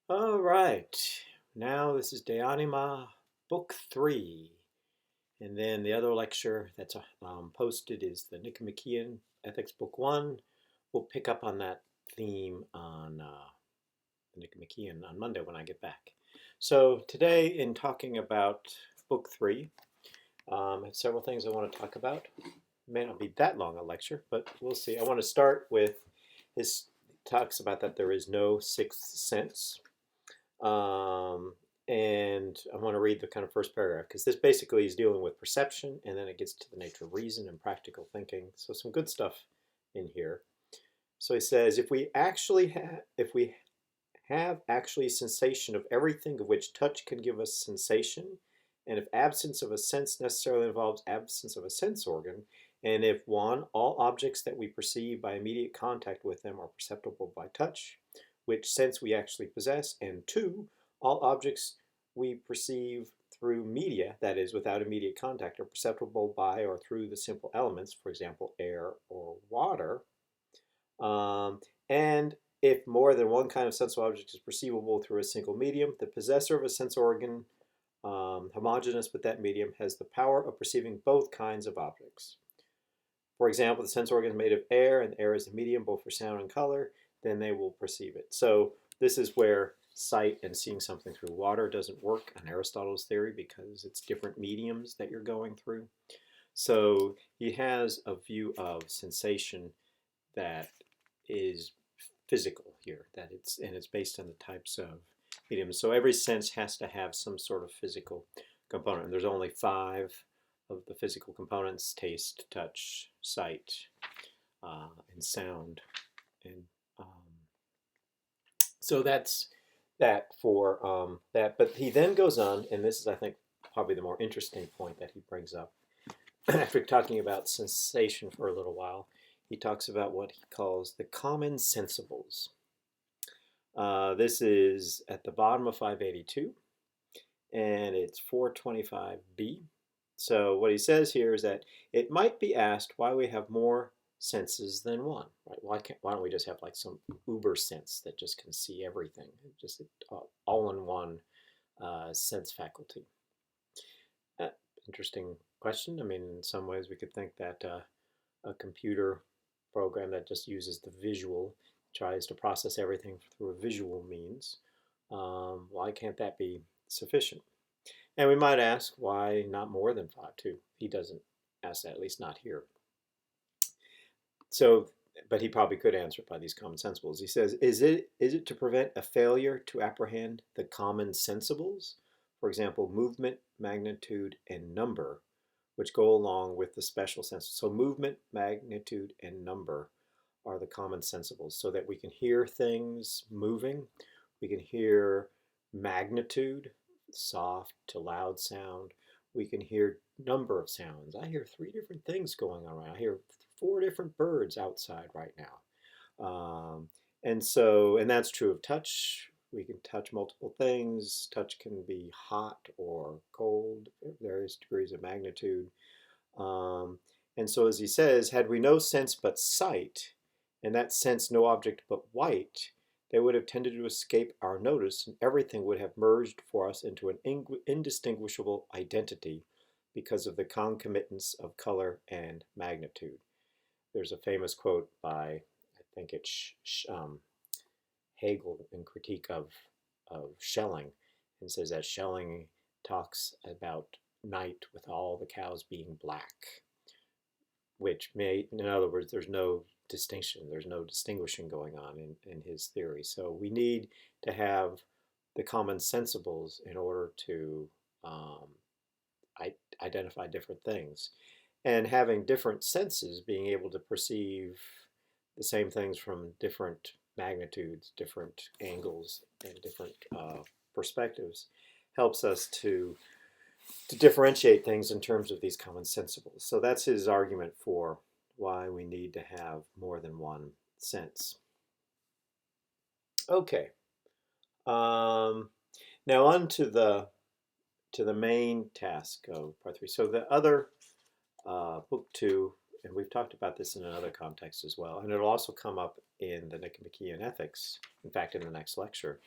All right. Now this is De Anima Book 3. And then the other lecture that's posted is the Nicomachean Ethics Book 1. We'll pick up on that theme on the Nicomachean on Monday when I get back. So today, in talking about Book 3, I have several things I want to talk about. It may not be that long a lecture, but we'll see. I want to start with this talks about that there is no sixth sense. Um, and I want to read the kind of first paragraph because this basically is dealing with perception, and then it gets to the nature of reason and practical thinking. So some good stuff in here. So he says, if we have actually sensation of everything of which touch can give us sensation, and if absence of a sense necessarily involves absence of a sense organ, and if one, all objects that we perceive by immediate contact with them are perceptible by touch, which sense we actually possess, and two, all objects we perceive through media, that is, without immediate contact, are perceptible by or through the simple elements, for example, air or water. And if more than one kind of sensible object is perceivable through a single medium, the possessor of a sense organ homogeneous with that medium has the power of perceiving both kinds of objects. For example, the sense organ is made of air, and air is the medium both for sound and color, then they will perceive it. So this is where sight and seeing something through water doesn't work on Aristotle's theory because it's different mediums that you're going through. So he has a view of sensation that is physical here, that it's based on the types of mediums. So every sense has to have some sort of physical component. And there's only 5 of the physical components: taste, touch, sight, and sound. And so that's that for that. But he then goes on, and this is, I think, probably the more interesting point that he brings up. After talking about sensation for a little while, he talks about what he calls the common sensibles. This is at the bottom of 582, and it's 425b. So what he says here is that it might be asked why we have more senses than one. Right? Why don't we just have like some uber sense that just can see everything, just all in one sense faculty? Interesting question. I mean, in some ways we could think that a computer program that just uses the visual tries to process everything through a visual means. Why can't that be sufficient? And we might ask why not more than 5 too. He doesn't ask that, at least not here. So, but he probably could answer it by these common sensibles. He says, is it to prevent a failure to apprehend the common sensibles? For example, movement, magnitude, and number, which go along with the special senses. So movement, magnitude, and number are the common sensibles, so that we can hear things moving. We can hear magnitude, soft to loud sound. We can hear number of sounds. I hear 3 different things going on. I hear 4 different birds outside right now. And that's true of touch. We can touch multiple things. Touch can be hot or cold, various degrees of magnitude. And so, as he says, had we no sense but sight, and that sense no object but white, they would have tended to escape our notice, and everything would have merged for us into an indistinguishable identity because of the concomitance of color and magnitude. There's a famous quote by, I think it's Hegel in Critique of Schelling, and says that Schelling talks about night with all the cows being black, which may, in other words, there's no distinction, there's no distinguishing going on in his theory. So we need to have the common sensibles in order to identify different things. And having different senses, being able to perceive the same things from different magnitudes, different angles, and different perspectives, helps us to differentiate things in terms of these common sensibles. So that's his argument for why we need to have more than one sense. Okay. Now on to the main task of part 3. So the other book 2, and we've talked about this in another context as well, and it'll also come up in the Nicomachean Ethics, in fact, in the next lecture.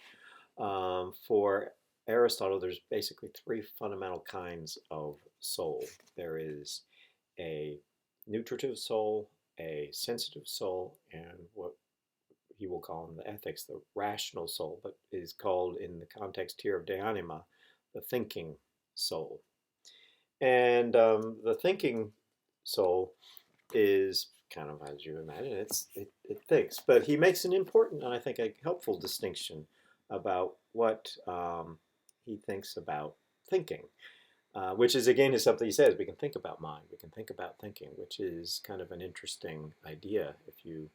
For Aristotle, there's basically three fundamental kinds of soul. There is a nutritive soul, a sensitive soul, and what he will call in the ethics the rational soul, but is called in the context here of De Anima the thinking soul. And the thinking soul is kind of as you imagine, it thinks, but he makes an important and I think a helpful distinction about what he thinks about thinking, which is again is something he says we can think about mind, we can think about thinking, which is kind of an interesting idea if you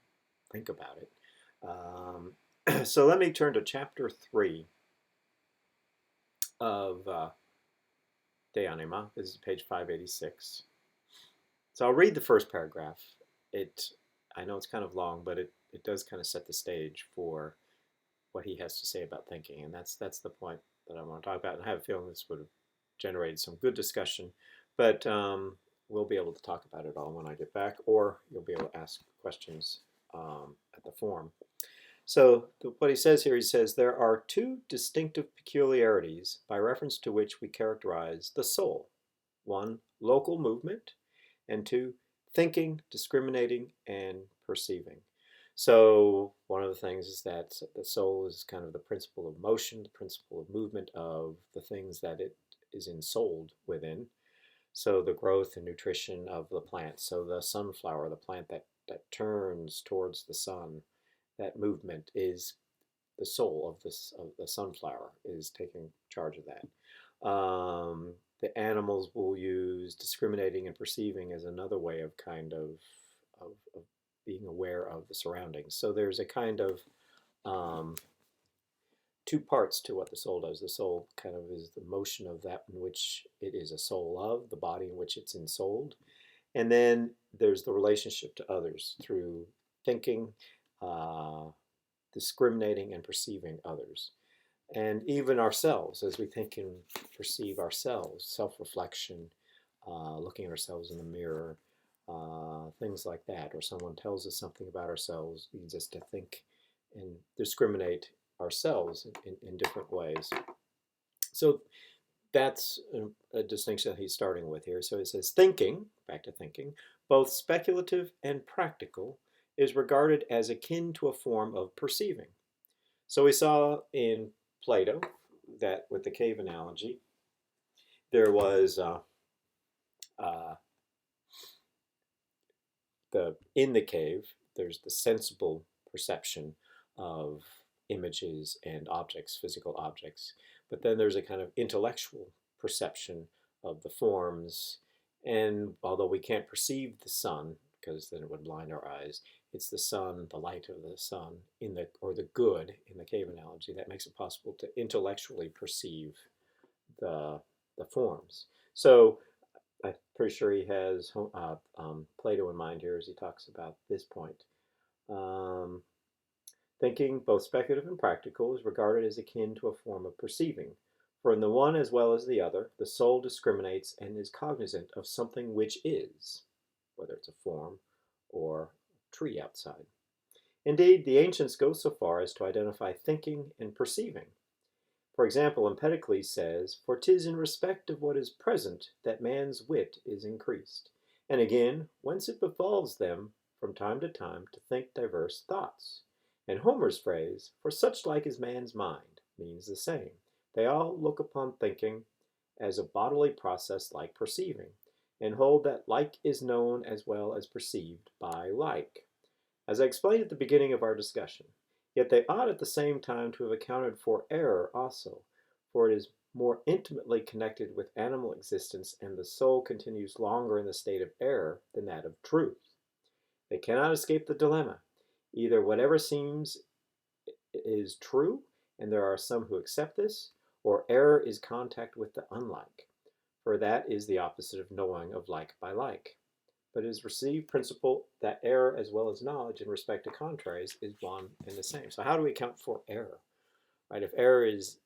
think about it. So let me turn to chapter 3 of De Anima. This is page 586. So I'll read the first paragraph. I know it's kind of long, but it does kind of set the stage for what he has to say about thinking, and that's the point that I want to talk about. And I have a feeling this would have generated some good discussion, but we'll be able to talk about it all when I get back, or you'll be able to ask questions at the forum. So what he says here, he says, there are two distinctive peculiarities by reference to which we characterize the soul. One, local movement, and two, thinking, discriminating, and perceiving. So one of the things is that the soul is kind of the principle of motion, the principle of movement of the things that it is ensouled within. So the growth and nutrition of the plant. So the sunflower, the plant that turns towards the sun, that movement is the soul of the sunflower is taking charge of that. The animals will use discriminating and perceiving as another way of kind of being aware of the surroundings. So there's a kind of two parts to what the soul does. The soul kind of is the motion of that in which it is a soul of, the body in which it's ensouled. And then there's the relationship to others through thinking, discriminating and perceiving others. And even ourselves, as we think and perceive ourselves, self-reflection, looking at ourselves in the mirror, things like that, or someone tells us something about ourselves, leads us to think and discriminate ourselves in different ways. So that's a distinction that he's starting with here. So he says, thinking, back to thinking, both speculative and practical, is regarded as akin to a form of perceiving. So we saw in Plato that with the cave analogy, there was in the cave, there's the sensible perception of images and objects, physical objects. But then there's a kind of intellectual perception of the forms. And although we can't perceive the sun, because then it would blind our eyes, it's the sun, the light of the sun, or the good in the cave analogy, that makes it possible to intellectually perceive the forms. So I'm pretty sure he has Plato in mind here as he talks about this point. Thinking, both speculative and practical, is regarded as akin to a form of perceiving. For in the one as well as the other, the soul discriminates and is cognizant of something which is, whether it's a form or a tree outside. Indeed, the ancients go so far as to identify thinking and perceiving. For example, Empedocles says, "For 'tis in respect of what is present that man's wit is increased, and again, whence it befalls them from time to time to think diverse thoughts." And Homer's phrase, "For such like is man's mind," means the same. They all look upon thinking as a bodily process like perceiving, and hold that like is known as well as perceived by like. As I explained at the beginning of our discussion, yet they ought at the same time to have accounted for error also, for it is more intimately connected with animal existence, and the soul continues longer in the state of error than that of truth. They cannot escape the dilemma. Either whatever seems is true, and there are some who accept this, or error is contact with the unlike, for that is the opposite of knowing of like by like. But it is received principle that error as well as knowledge in respect to contraries is one and the same. So how do we account for error? Right? If error is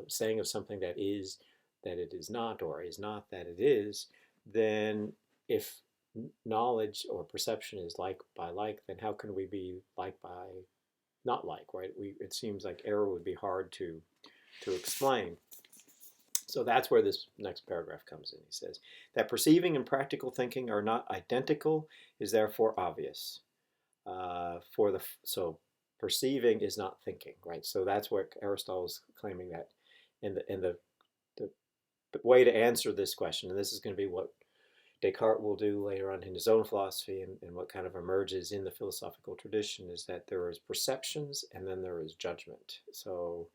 saying of something that is that it is not, or is not that it is, then if knowledge or perception is like by like, then how can we be like by not like, right? It seems like error would be hard to explain. So that's where this next paragraph comes in. He says that perceiving and practical thinking are not identical is therefore obvious. So perceiving is not thinking, right? So that's what Aristotle is claiming, that the way to answer this question, and this is going to be what Descartes will do later on in his own philosophy, and what kind of emerges in the philosophical tradition, is that there is perceptions and then there is judgment. So,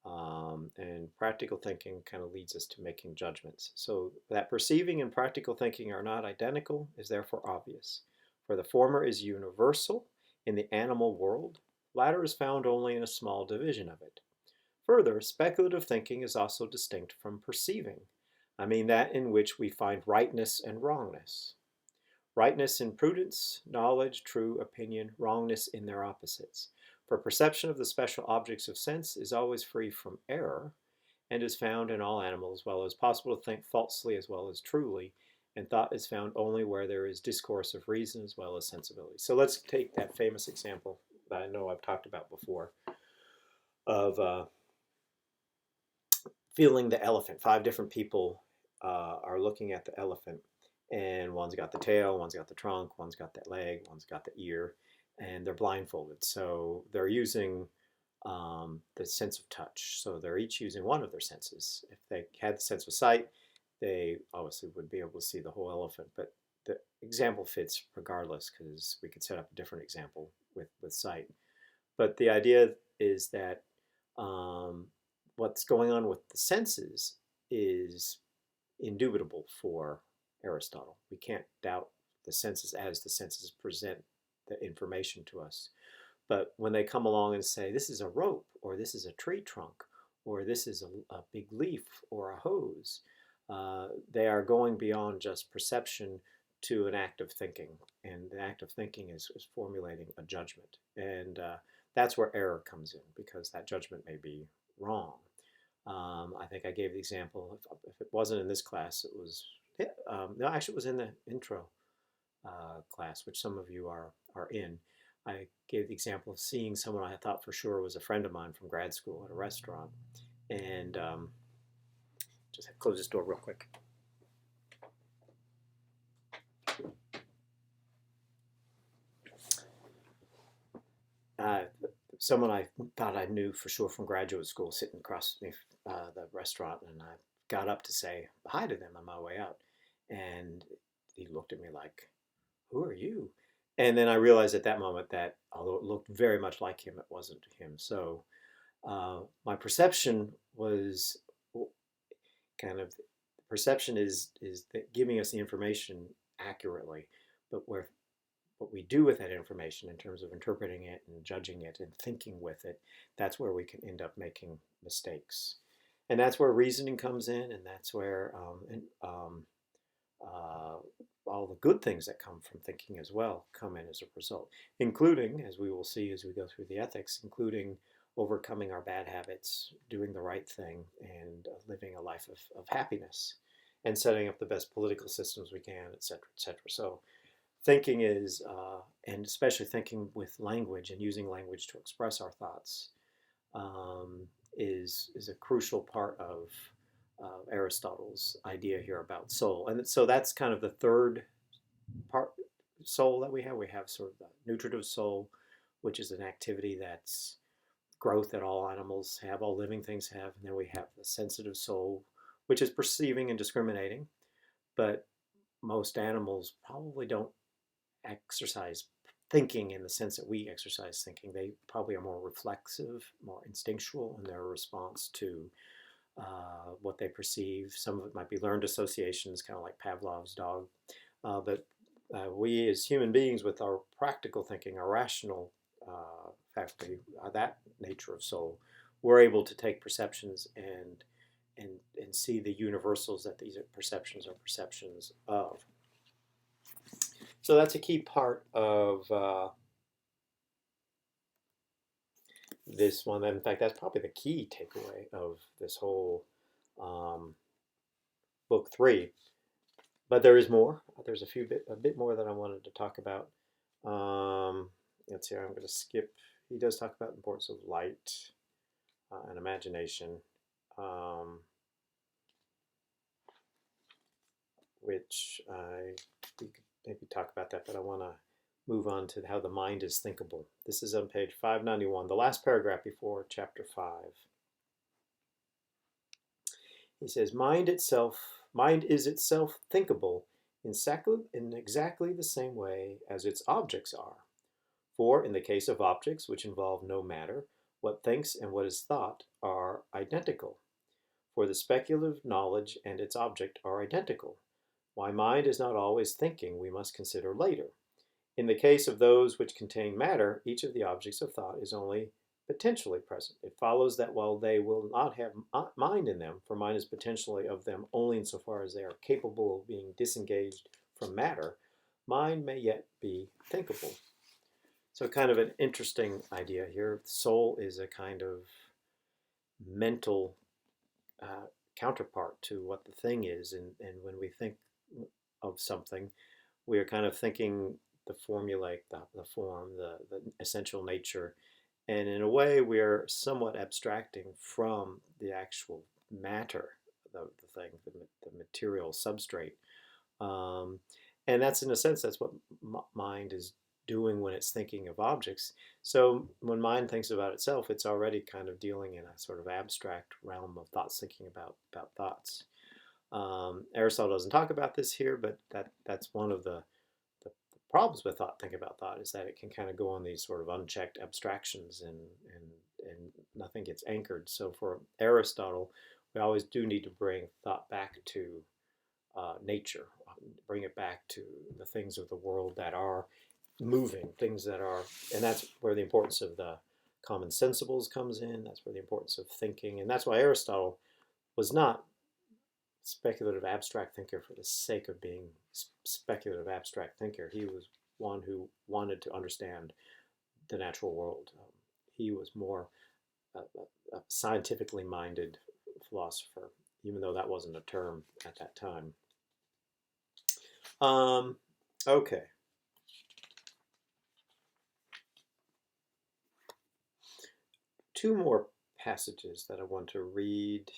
and practical thinking kind of leads us to making judgments. So that perceiving and practical thinking are not identical is therefore obvious. For the former is universal in the animal world, the latter is found only in a small division of it. Further, speculative thinking is also distinct from perceiving. I mean that in which we find rightness and wrongness. Rightness in prudence, knowledge, true opinion, wrongness in their opposites. For perception of the special objects of sense is always free from error, and is found in all animals, while it is possible to think falsely as well as truly, and thought is found only where there is discourse of reason as well as sensibility. So let's take that famous example that I know I've talked about before of feeling the elephant. 5 different people are looking at the elephant, and one's got the tail, one's got the trunk, one's got that leg, one's got the ear, and they're blindfolded. So they're using the sense of touch. So they're each using one of their senses. If they had the sense of sight, they obviously would be able to see the whole elephant. But the example fits regardless, because we could set up a different example with sight. But the idea is that what's going on with the senses is indubitable for Aristotle. We can't doubt the senses as the senses present the information to us. But when they come along and say, this is a rope, or this is a tree trunk, or this is a big leaf, or a hose, they are going beyond just perception to an act of thinking. And the act of thinking is formulating a judgment. And that's where error comes in, because that judgment may be wrong. I think I gave the example, if it wasn't in this class, it was, no, actually it was in the intro class, which some of you are in. I gave the example of seeing someone I thought for sure was a friend of mine from grad school at a restaurant. And just close this door real quick. Someone I thought I knew for sure from graduate school sitting across from me, the restaurant, and I got up to say hi to them on my way out. And he looked at me like, who are you? And then I realized at that moment that although it looked very much like him, it wasn't him. So my perception was kind of, perception is giving us the information accurately, but what we do with that information in terms of interpreting it and judging it and thinking with it, that's where we can end up making mistakes. And that's where reasoning comes in, and that's where all the good things that come from thinking as well come in as a result, including, as we will see as we go through the ethics, including overcoming our bad habits, doing the right thing, and living a life of happiness, and setting up the best political systems we can, et cetera, et cetera. So thinking is, and especially thinking with language and using language to express our thoughts, is a crucial part of Aristotle's idea here about soul. And so that's kind of the third part, soul, that we have. We have sort of the nutritive soul, which is an activity that's growth that all animals have, all living things have. And then we have the sensitive soul, which is perceiving and discriminating. But most animals probably don't exercise thinking in the sense that we exercise thinking. They probably are more reflexive, more instinctual in their response to what they perceive. Some of it might be learned associations, kind of like Pavlov's dog. But we as human beings, with our practical thinking, our rational faculty, that nature of soul, we're able to take perceptions and see the universals that these perceptions are perceptions of. So that's a key part of this one. In fact, that's probably the key takeaway of this whole book 3. But there is more. There's a bit more that I wanted to talk about. Let's see. I'm going to skip he does talk about the importance of light and imagination, which we could maybe talk about that, but I want to move on to how the mind is thinkable. This is on page 591, the last paragraph before chapter 5. He says, mind is itself thinkable in exactly the same way as its objects are. For in the case of objects which involve no matter, what thinks and what is thought are identical. For the speculative knowledge and its object are identical. Why mind is not always thinking we must consider later. In the case of those which contain matter, each of the objects of thought is only potentially present. It follows that while they will not have mind in them, for mind is potentially of them only insofar as they are capable of being disengaged from matter, mind may yet be thinkable. So kind of an interesting idea here. Soul is a kind of mental counterpart to what the thing is, and when we think of something, we are kind of thinking the formulaic, the form, the essential nature, and in a way we are somewhat abstracting from the actual matter, the thing, the material substrate, and that's in a sense that's what mind is doing when it's thinking of objects. So when mind thinks about itself, it's already kind of dealing in a sort of abstract realm of thoughts, thinking about thoughts. Aristotle doesn't talk about this here, but that's one of the problems with thinking about thought is that it can kind of go on these sort of unchecked abstractions and nothing gets anchored. So for Aristotle, we always do need to bring thought back to nature, bring it back to the things of the world that are moving, things that are, and that's where the importance of the common sensibles comes in. That's where the importance of thinking, and that's why Aristotle was not speculative abstract thinker for the sake of being speculative abstract thinker. He was one who wanted to understand the natural world. He was more a scientifically minded philosopher, even though that wasn't a term at that time. Okay. Two more passages that I want to read.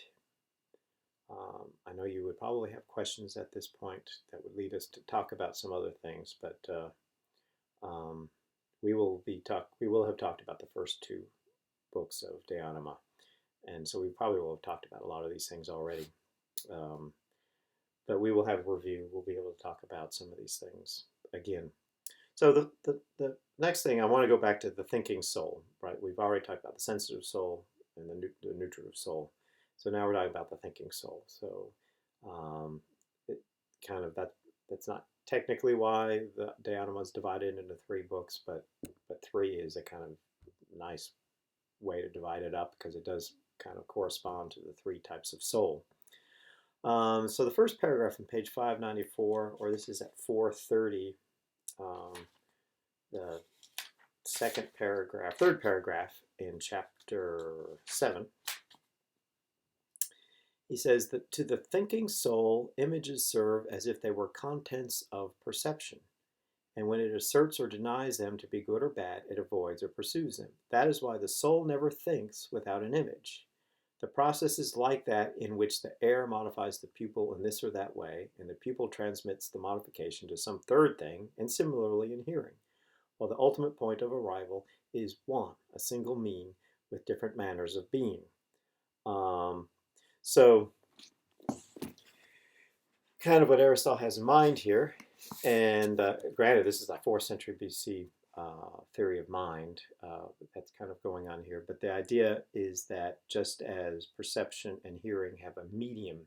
I know you would probably have questions at this point that would lead us to talk about some other things, but we will have talked about the first two books of De Anima, and so we probably will have talked about a lot of these things already. But we will have a review. We'll be able to talk about some of these things again. So the next thing, I want to go back to the thinking soul, right? We've already talked about the sensitive soul and the nutritive soul. So now we're talking about the thinking soul. So it kind of that's not technically why the De Anima is divided into three books, but three is a kind of nice way to divide it up because it does kind of correspond to the three types of soul. So the first paragraph on page 594, or this is at 430, the third paragraph in chapter 7, he says that to the thinking soul, images serve as if they were contents of perception, and when it asserts or denies them to be good or bad, it avoids or pursues them. That is why the soul never thinks without an image. The process is like that in which the air modifies the pupil in this or that way, and the pupil transmits the modification to some third thing, and similarly in hearing, while the ultimate point of arrival is one, a single mean with different manners of being. So kind of what Aristotle has in mind here, and granted this is a 4th century BC theory of mind that's kind of going on here, but the idea is that just as perception and hearing have a medium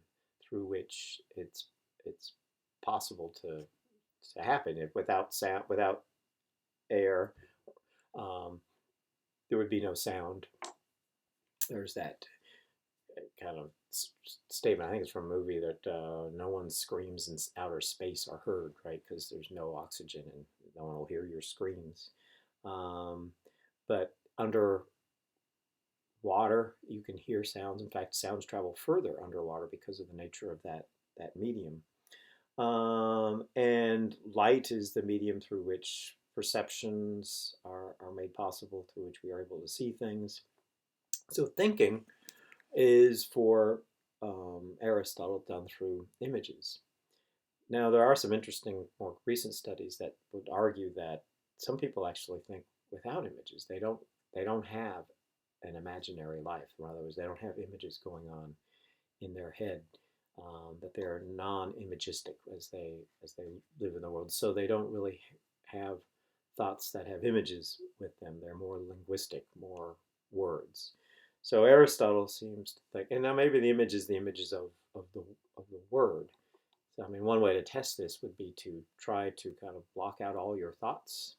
through which it's possible to happen, if without sound, without air, there would be no sound. There's that kind of statement, I think it's from a movie, that no one's screams in outer space are heard, right? Because there's no oxygen and no one will hear your screams. But under water, you can hear sounds. In fact, sounds travel further underwater because of the nature of that medium. And light is the medium through which perceptions are made possible through which we are able to see things. So thinking is, for Aristotle, done through images. Now, there are some interesting, more recent studies that would argue that some people actually think without images. They don't have an imaginary life. In other words, they don't have images going on in their head. That they are non-imagistic as they live in the world. So they don't really have thoughts that have images with them. They're more linguistic, more words. So Aristotle seems to think, and now maybe the image is the images of the word. So I mean, one way to test this would be to try to kind of block out all your thoughts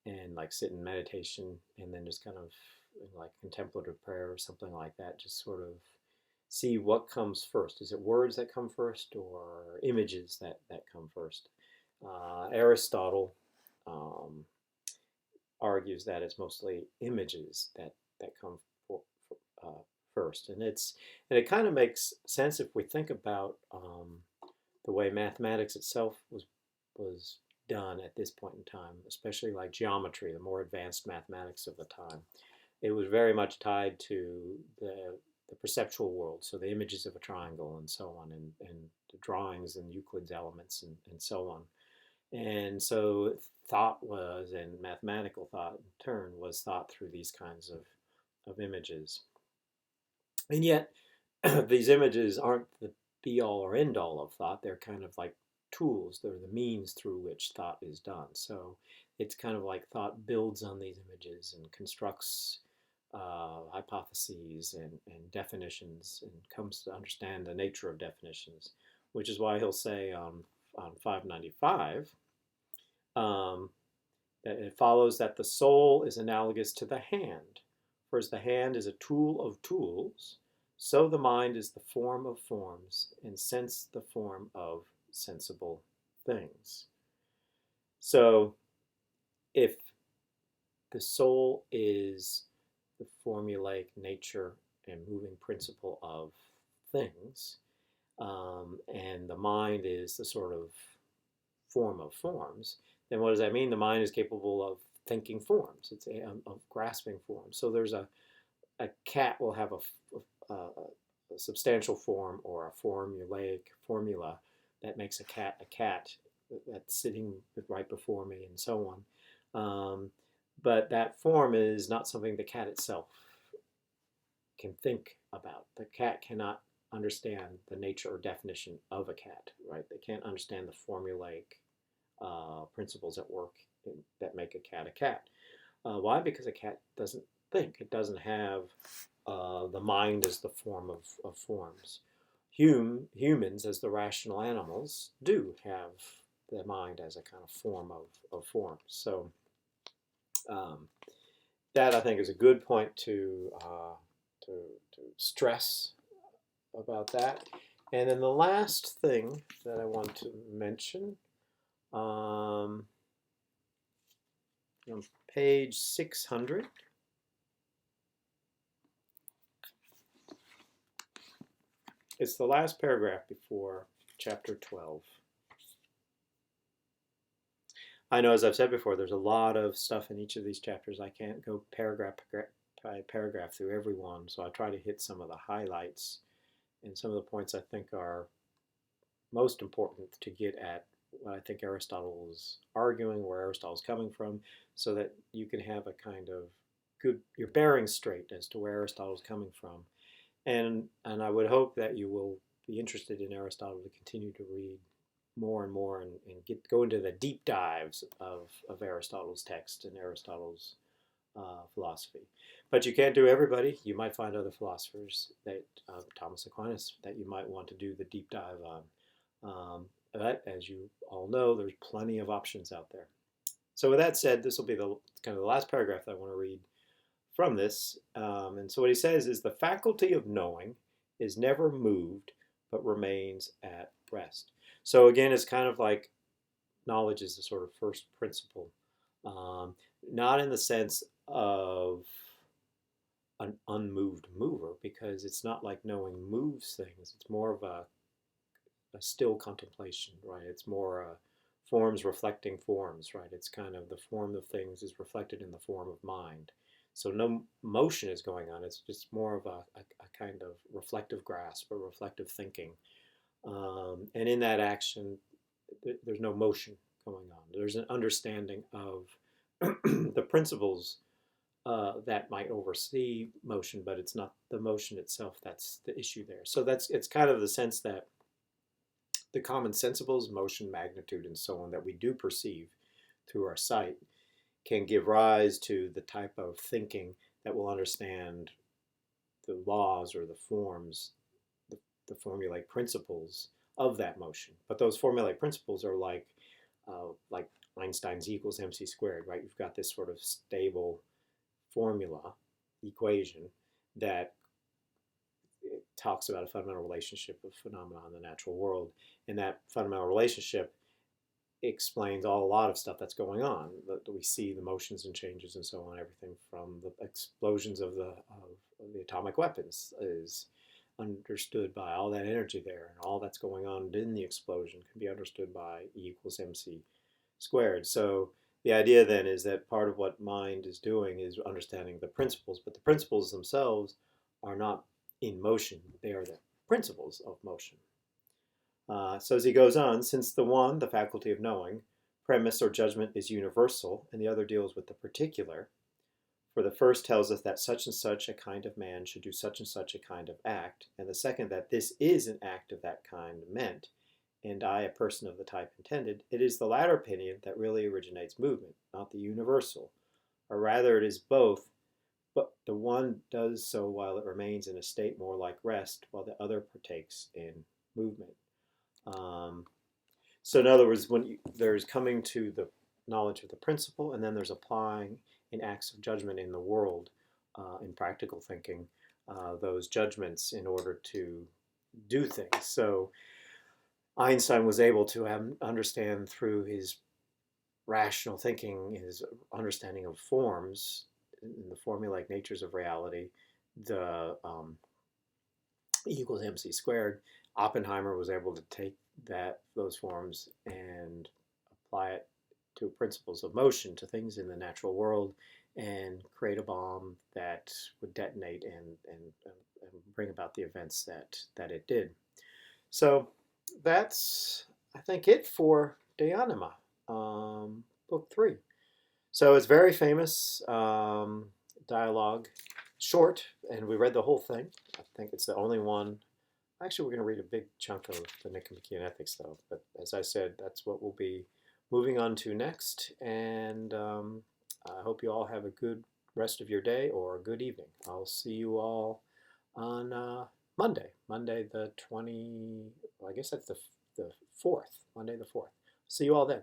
and like sit in meditation and then just kind of like contemplative prayer or something like that, just sort of see what comes first. Is it words that come first or images that come first? Aristotle um, argues that it's mostly images that come uh, first, and it kind of makes sense if we think about the way mathematics itself was done at this point in time, especially like geometry, the more advanced mathematics of the time. It was very much tied to the perceptual world, so the images of a triangle and so on, and the drawings and Euclid's elements and so on. And so thought was, and mathematical thought in turn, was thought through these kinds of images. And yet, these images aren't the be all or end all of thought. They're kind of like tools. They're the means through which thought is done. So it's kind of like thought builds on these images and constructs hypotheses and definitions and comes to understand the nature of definitions, which is why he'll say on 595 that it follows that the soul is analogous to the hand. For as the hand is a tool of tools, so the mind is the form of forms, and sense the form of sensible things. So if the soul is the formulaic nature and moving principle of things, and the mind is the sort of form of forms, then what does that mean? The mind is capable of thinking forms. It's of grasping forms. So there's a cat will have a substantial form or a formulaic formula that makes a cat that's sitting right before me and so on. But that form is not something the cat itself can think about. The cat cannot understand the nature or definition of a cat, right? They can't understand the formulaic principles at work that make a cat a cat. Why? Because a cat doesn't think. It doesn't have the mind as the form of forms. Humans, as the rational animals, do have the mind as a kind of form of forms. So that, I think, is a good point to stress about that. And then the last thing that I want to mention, on page 600, it's the last paragraph before chapter 12. I know, as I've said before, there's a lot of stuff in each of these chapters. I can't go paragraph by paragraph through every one, so I try to hit some of the highlights and some of the points I think are most important to get at what I think Aristotle is arguing, where Aristotle is coming from, so that you can have a kind of good, your bearings straight as to where Aristotle is coming from. And I would hope that you will be interested in Aristotle to continue to read more and more and go into the deep dives of Aristotle's text and Aristotle's philosophy. But you can't do everybody. You might find other philosophers, that Thomas Aquinas, that you might want to do the deep dive on. But as you all know, there's plenty of options out there. So with that said, this will be the kind of the last paragraph that I want to read from this. And so what he says is, the faculty of knowing is never moved, but remains at rest. So again, it's kind of like knowledge is the sort of first principle, not in the sense of an unmoved mover, because it's not like knowing moves things. It's more of a still contemplation, right? It's more forms reflecting forms, right? It's kind of the form of things is reflected in the form of mind. So no motion is going on. It's just more of a kind of reflective grasp or reflective thinking. And in that action, there's no motion going on. There's an understanding of the principles that might oversee motion, but it's not the motion itself that's the issue there. So it's kind of the sense that the common sensibles, motion, magnitude, and so on that we do perceive through our sight can give rise to the type of thinking that will understand the laws or the forms, the formulaic principles of that motion. But those formulaic principles are like Einstein's E equals mc squared, right? You've got this sort of stable formula equation that talks about a fundamental relationship of phenomena in the natural world, and that fundamental relationship explains a lot of stuff that's going on. We see the motions and changes and so on. Everything from the explosions of the atomic weapons is understood by all that energy there, and all that's going on in the explosion can be understood by E equals mc squared. So the idea then is that part of what mind is doing is understanding the principles, but the principles themselves are not in motion. They are the principles of motion. So as he goes on, since the one, the faculty of knowing, premise or judgment is universal, and the other deals with the particular, for the first tells us that such and such a kind of man should do such and such a kind of act, and the second that this is an act of that kind meant, and I a person of the type intended, it is the latter opinion that really originates movement, not the universal, or rather it is both, but the one does so while it remains in a state more like rest, while the other partakes in movement. So in other words, there's coming to the knowledge of the principle, and then there's applying in acts of judgment in the world, in practical thinking, those judgments in order to do things. So Einstein was able to understand through his rational thinking, his understanding of forms, in the formulaic natures of reality, the E equals mc squared. Oppenheimer was able to take those forms and apply it to principles of motion, to things in the natural world, and create a bomb that would detonate and bring about the events that it did. So that's, I think, it for De Anima, book 3. So it's very famous dialogue, short, and we read the whole thing. I think it's the only one. Actually, we're going to read a big chunk of the Nicomachean Ethics, though. But as I said, that's what we'll be moving on to next. And I hope you all have a good rest of your day or a good evening. I'll see you all on Monday the 20, well, I guess that's the 4th, Monday the 4th. See you all then.